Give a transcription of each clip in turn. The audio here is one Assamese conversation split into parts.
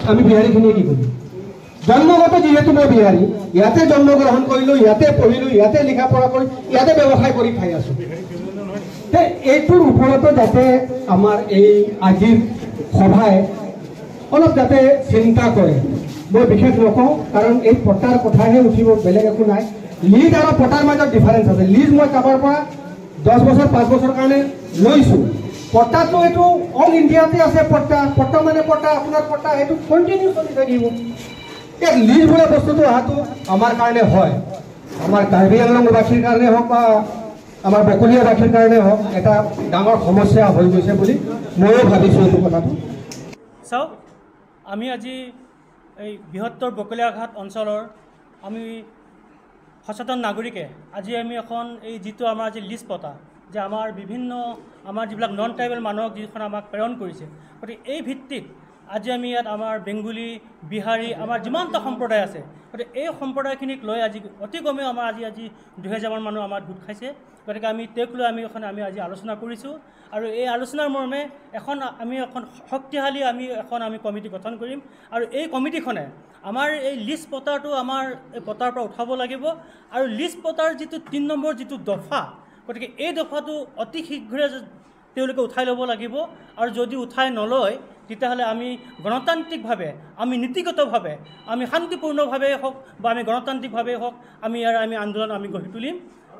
আমি বিহাৰীখিনিয়ে কি কৰিম জন্মগত যিহেতু মই বিহাৰী ইয়াতে জন্মগ্ৰহণ কৰিলোঁ ইয়াতে পঢ়িলোঁ ইয়াতে লিখা পঢ়া কৰি ইয়াতে ব্যৱসায় কৰি খাই আছোঁ এইটোৰ ওপৰতো যাতে আমাৰ এই আজিৰ সভাই অলপ যাতে চিন্তা কৰে মই বিশেষ নকওঁ কাৰণ এই পটাৰ কথাহে উঠিব বেলেগ একো নাই লিজ আৰু পটাৰ মাজত ডিফাৰেঞ্চ আছে লিজ মই কাৰোবাৰ পৰা 10 বছৰ 5 বছৰ কাৰণে লৈছোঁ পটাটো এইটো অল ইণ্ডিয়াতে আছে পটা মানে পটা আপোনাৰ পটা সেইটো কণ্টিনিউ চলি থাকিব এই লিজ বোলা বস্তুটো অহাটো আমাৰ কাৰণে হয় আমাৰ কাৰ্বি আংলংবাসীৰ কাৰণে হওক বা আমাৰ বকলীয়াবাসীৰ কাৰণে হওক এটা ডাঙৰ সমস্যা হৈ গৈছে বুলি ময়ো ভাবিছোঁ এইটো কথাটো চাওক আমি আজি এই বৃহত্তৰ বকলীয়াঘাট অঞ্চলৰ আমি সচেতন নাগৰিকে আজি আমি এখন এই যিটো আমাৰ আজি লিষ্ট পতা যে আমাৰ বিভিন্ন আমাৰ যিবিলাক নন ট্ৰাইবেল মানুহক যিখন আমাক প্ৰেৰণ কৰিছে গতিকে এই ভিত্তিত আজি আমি ইয়াত আমাৰ বেংগলী বিহাৰী আমাৰ যিমানটা সম্প্ৰদায় আছে গতিকে এই সম্প্ৰদায়খিনিক লৈ আজি অতি কমেও আমাৰ আজি 2000 মানুহ আমাৰ গোট খাইছে গতিকে আমি তেওঁক লৈ আমি আজি আলোচনা কৰিছোঁ আৰু এই আলোচনাৰ মৰ্মে আমি এখন শক্তিশালী আমি কমিটি গঠন কৰিম আৰু এই কমিটিখনে আমাৰ এই লিষ্ট পটাৰটো আমাৰ এই পটাৰ পৰা উঠাব লাগিব আৰু লিষ্ট পটাৰ যিটো 3 নম্বৰ যিটো দফা গতিকে এই দফাটো অতি শীঘ্ৰে তেওঁলোকে উঠাই ল'ব লাগিব আৰু যদি উঠাই নলয় তেতিয়াহ'লে আমি গণতান্ত্ৰিকভাৱে আমি নীতিগতভাৱে আমি শান্তিপূৰ্ণভাৱে হওক বা আমি গণতান্ত্ৰিকভাৱে হওক আমি আন্দোলন আমি গঢ়ি তুলিম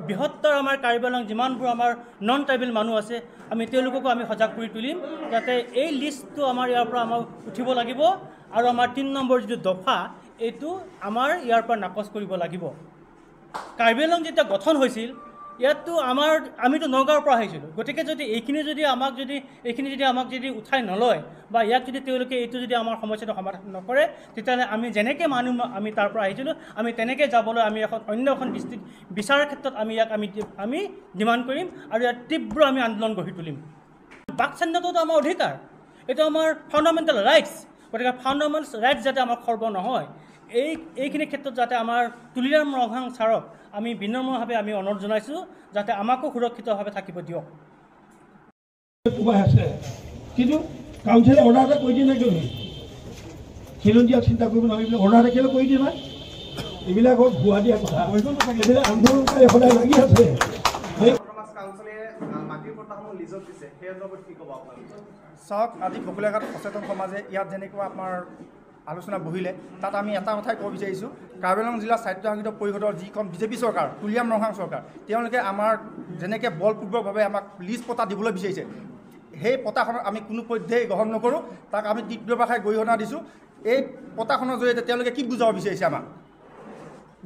বৃহত্তৰ আমাৰ কাৰ্বি আংলং যিমানবোৰ আমাৰ নন ট্ৰাইবেল মানুহ আছে আমি তেওঁলোককো আমি সজাগ কৰি তুলিম যাতে এই লিষ্টটো আমাৰ ইয়াৰ পৰা আমাৰ উঠিব লাগিব আৰু আমাৰ 3 নম্বৰ যিটো দফা এইটো আমাৰ ইয়াৰ পৰা নাকচ কৰিব লাগিব কাৰ্বি আংলং যেতিয়া গঠন হৈছিল ইয়াতো আমিতো নগাঁৱৰ পৰা আহিছিলোঁ গতিকে যদি এইখিনি যদি আমাক যদি উঠাই নলয় বা ইয়াক যদি তেওঁলোকে এইটো যদি আমাৰ সমস্যাটো সমাধান নকৰে তেতিয়াহ'লে আমি যেনেকৈ মানুহ আমি তাৰ পৰা আহিছিলোঁ আমি তেনেকৈ যাবলৈ আমি অন্য এখন ডিষ্ট্ৰিক্ট বিচাৰৰ ক্ষেত্ৰত আমি ডিমাণ্ড কৰিম আৰু ইয়াত তীব্ৰ আমি আন্দোলন গঢ়ি তুলিম বাক স্বাধীনতাটো আমাৰ অধিকাৰ এইটো আমাৰ ফাণ্ডামেণ্টেল ৰাইটছ গতিকে ফাণ্ডামেণ্টেল ৰাইটছ যাতে আমাৰ খৰ্ব নহয় এইখিনি ক্ষেত্ৰত যাতে আমাৰ তুলিৰাম ৰংহাং ছাৰক আমি বিনম্ৰভাৱে আমি অনুৰোধ জনাইছোঁ যাতে আমাকো সুৰক্ষিতভাৱে থাকিব দিয়ক আছে কিন্তু কাউন্সিলে অৰ্ডাৰ এটা কৰি দিয়ে নাই কিয় খিলঞ্জীয়াক চিন্তা কৰিব নালাগিলে অৰ্ডাৰ এটা কৰি দিয়ে নাই এইবিলাকত ভুৱা দিয়া কথা এইবিলাক আন্দোলনকাৰী সদায় লাগি আছে চাওক আজি বকলীয়াঘাট সচেতন সমাজে ইয়াত যেনেকুৱা আপোনাৰ আলোচনা বহিলে তাত আমি এটা কথাই ক'ব বিচাৰিছোঁ কাৰ্বি আংলং জিলা স্বায়ত্তশাসিত পৰিষদৰ যিখন বিজেপি চৰকাৰ তুলিৰাম ৰংহাং চৰকাৰ তেওঁলোকে আমাৰ যেনেকৈ বলপূৰ্বকভাৱে আমাক লিষ্ট পটা দিবলৈ বিচাৰিছে সেই পটাখনত আমি কোনো পধ্যেই গ্ৰহণ নকৰোঁ তাক আমি তীব্ৰ ভাষাৰে গৰিহণা দিছোঁ এই পটাখনৰ জৰিয়তে তেওঁলোকে কি বুজাব বিচাৰিছে আমাক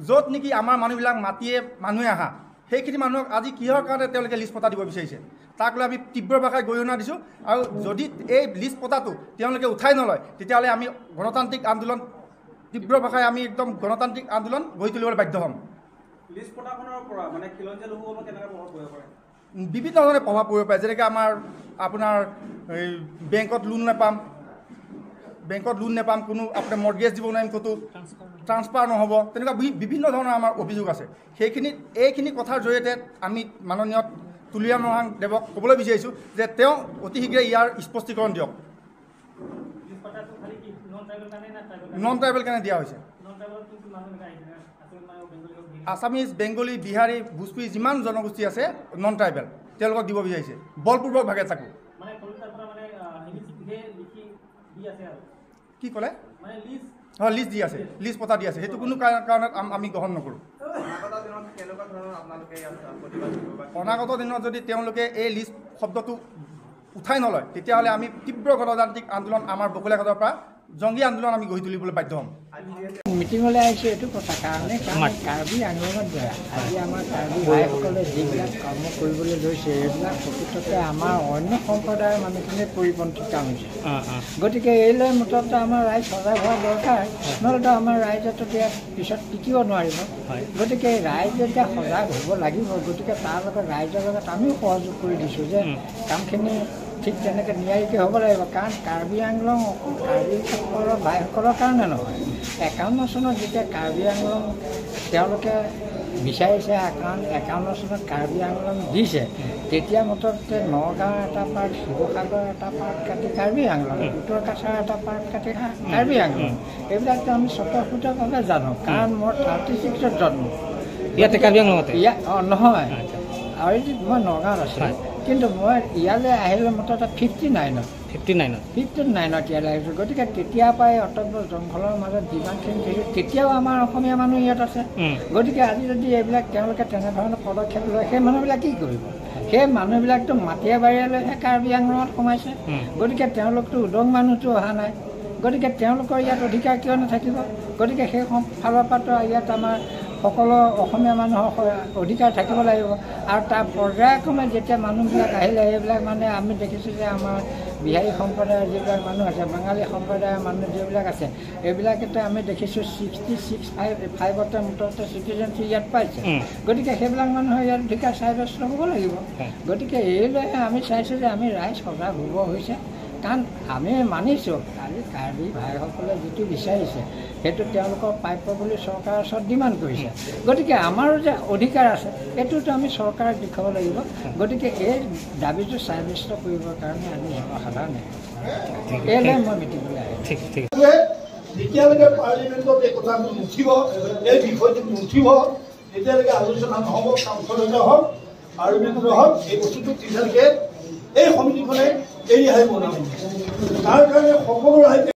য'ত নেকি আমাৰ মানুহবিলাক মাটিয়ে মানুহে আহা সেইখিনি মানুহক আজি কিহৰ কাৰণে তেওঁলোকে লিষ্ট পটা দিব বিচাৰিছে তাক লৈ আমি তীব্ৰ ভাষাৰে গৰিহণা দিছোঁ আৰু যদি এই লিষ্ট পটাটো তেওঁলোকে উঠাই নলয় তেতিয়াহ'লে আমি গণতান্ত্ৰিক আন্দোলন তীব্ৰ ভাষাৰে আমি একদম গণতান্ত্ৰিক আন্দোলন গঢ়ি তুলিবলৈ বাধ্য হ'ম লিষ্ট পটাখনৰ পৰা মানে খিলঞ্জীয়া লোকসকলক কেনেকৈ প্ৰভাৱ পৰিব পাৰে বিভিন্ন ধৰণে প্ৰভাৱ পৰিব পাৰে যেনেকৈ আপোনাৰ এই বেংকত লোন নাপাম কোনো আপোনাৰ মৰ্গেজ দিব নোৱাৰিম ক'তো ট্ৰান্সফাৰ নহ'ব তেনেকুৱা বিভিন্ন ধৰণৰ আমাৰ অভিযোগ আছে এইখিনি কথাৰ জৰিয়তে আমি মাননীয় তুলিৰাম ৰংহাং দেৱক ক'বলৈ বিচাৰিছোঁ যে তেওঁ অতি শীঘ্ৰে ইয়াৰ স্পষ্টীকৰণ দিয়ক নন ট্ৰাইবেল কাৰণে দিয়া হৈছে আছামিজ বেংগলী বিহাৰী ভোজপুৰী যিমান জনগোষ্ঠী আছে নন ট্ৰাইবেল তেওঁলোকক দিব বিচাৰিছে বলপূৰ্বকভাৱে তাকো কি ক'লে হয় লিষ্ট দি আছে লিষ্ট পটা দি আছে সেইটো কোনো কাৰণত আমি গ্ৰহণ নকৰোঁ অনাগত দিনত যদি তেওঁলোকে এই লিষ্ট শব্দটো উঠাই নলয় তেতিয়াহ'লে আমি তীব্ৰ গণতান্ত্ৰিক আন্দোলন আমাৰ বকলীয়াঘাটৰ পৰা জংগী আন্দোলন আমি গঢ়ি তুলিবলৈ বাধ্য হ'ম মিটিঙলৈ আহিছোঁ এইটো কথা কাৰণে কাৰ্বি আংলঙত আজি আমাৰ কাৰ্বি ভাইসকলে যিবিলাক কৰ্ম কৰিবলৈ লৈছে এইবিলাক প্ৰকৃততে আমাৰ অন্য সম্প্ৰদায়ৰ মানুহখিনিয়ে পৰিপন্থী কাম হৈছে গতিকে এইলৈ মুঠতে আমাৰ ৰাইজ সজাগ হোৱা দৰকাৰ নহ'লেতো আমাৰ ৰাইজেতো ইয়াত পিছত টিকিব নোৱাৰিব গতিকে ৰাইজে এতিয়া সজাগ হ'ব লাগিব গতিকে তাৰ লগত ৰাইজৰ লগত আমিও সহযোগ কৰি দিছোঁ যে কামখিনি ঠিক তেনেকৈ নিয়াৰিকৈ হ'ব লাগিব কাৰণ কাৰ্বি আংলং কাৰ্বিসকলৰ ভাইসকলৰ কাৰণে নহয় 51 চনত যেতিয়া কাৰ্বি আংলং তেওঁলোকে বিচাৰিছে। কাৰণ 51 চনত কাৰ্বি আংলং দিছে, তেতিয়া মুঠতে নগাঁও এটা পাৰ্ট, শিৱসাগৰ এটা পাৰ্ট কাটি কাৰ্বি আংলং, উত্তৰ কাছাৰ এটা পাৰ্ট কাটি কাৰ্বি আংলং। এইবিলাকতো আমি স্বতঃস্ফূৰ্তভাৱে জানো, কাৰণ মোৰ 36ত জন্ম ইয়াতে কাৰ্বি আংলঙতে। নহয়, আৰু মই নগাঁৱত আছিলোঁ, কিন্তু মই ইয়ালৈ আহিলোঁ মুঠতে 59ত ইয়ালৈ আহিছোঁ। গতিকে তেতিয়াৰ পৰাই অটব্য জংঘলৰ মাজত যিমানখিনি দেখিছোঁ, তেতিয়াও আমাৰ অসমীয়া মানুহ ইয়াত আছে। গতিকে আজি যদি এইবিলাক তেওঁলোকে তেনেধৰণৰ পদক্ষেপ লয়, সেই মানুহবিলাক কি কৰিব? সেই মানুহবিলাকতো মাটিয়ে বাৰীয়ে লৈহে কাৰ্বি আংলঙত সোমাইছে। গতিকে তেওঁলোকতো উদং মানুহটো অহা নাই। গতিকে তেওঁলোকৰ ইয়াত অধিকাৰ কিয় নাথাকিব? গতিকে সেই ফালৰ পৰাতো ইয়াত আমাৰ সকলো অসমীয়া মানুহৰ অধিকাৰ থাকিব লাগিব। আৰু তাৰ পৰ্যায়ক্ৰমে যেতিয়া মানুহবিলাক আহিলে, সেইবিলাক মানে আমি দেখিছোঁ যে আমাৰ বিহাৰী সম্প্ৰদায়ৰ যিবিলাক মানুহ আছে, বাঙালী সম্প্ৰদায়ৰ মানুহ যিবিলাক আছে, এইবিলাকেতো আমি দেখিছোঁ 66.5% মুঠতে চিটিজেনশ্বিপ ইয়াত পাইছে। গতিকে সেইবিলাক মানুহৰ ইয়াত অধিকাৰ সাব্যস্ত হ'ব লাগিব। গতিকে এইলৈহে আমি চাইছোঁ যে আমি ৰাইজ সজাগ হ'ব হৈছে। কাৰণ আমি মানিছোঁ আজি কাৰ্বি ভাইসকলে যিটো বিচাৰিছে সেইটো তেওঁলোকৰ প্ৰাপ্য বুলি চৰকাৰৰ ওচৰত ডিমাণ্ড কৰিছে। গতিকে আমাৰো যে অধিকাৰ আছে এইটোতো আমি চৰকাৰক দেখুৱাব লাগিব। গতিকে এই দাবীটো সাব্যস্ত কৰিবৰ কাৰণে আমি জনসাধাৰণে এইলৈ মই মিটিঙলৈ আহিছোঁ। যেতিয়ালৈকে পাৰ্লিমেণ্টত এই কথাটো নুঠিব, এই বিষয়টো নুঠিব, তেতিয়ালৈকে আলোচনা নহ'ব, কাউন্সিলতে হওক, পাৰ্লিমেণ্টতে হওক, এই বস্তুটো তেতিয়ালৈকে এই সমিতিখনে এৰি আহিব নোৱাৰে। তাৰ কাৰণে সকলো ৰাইজে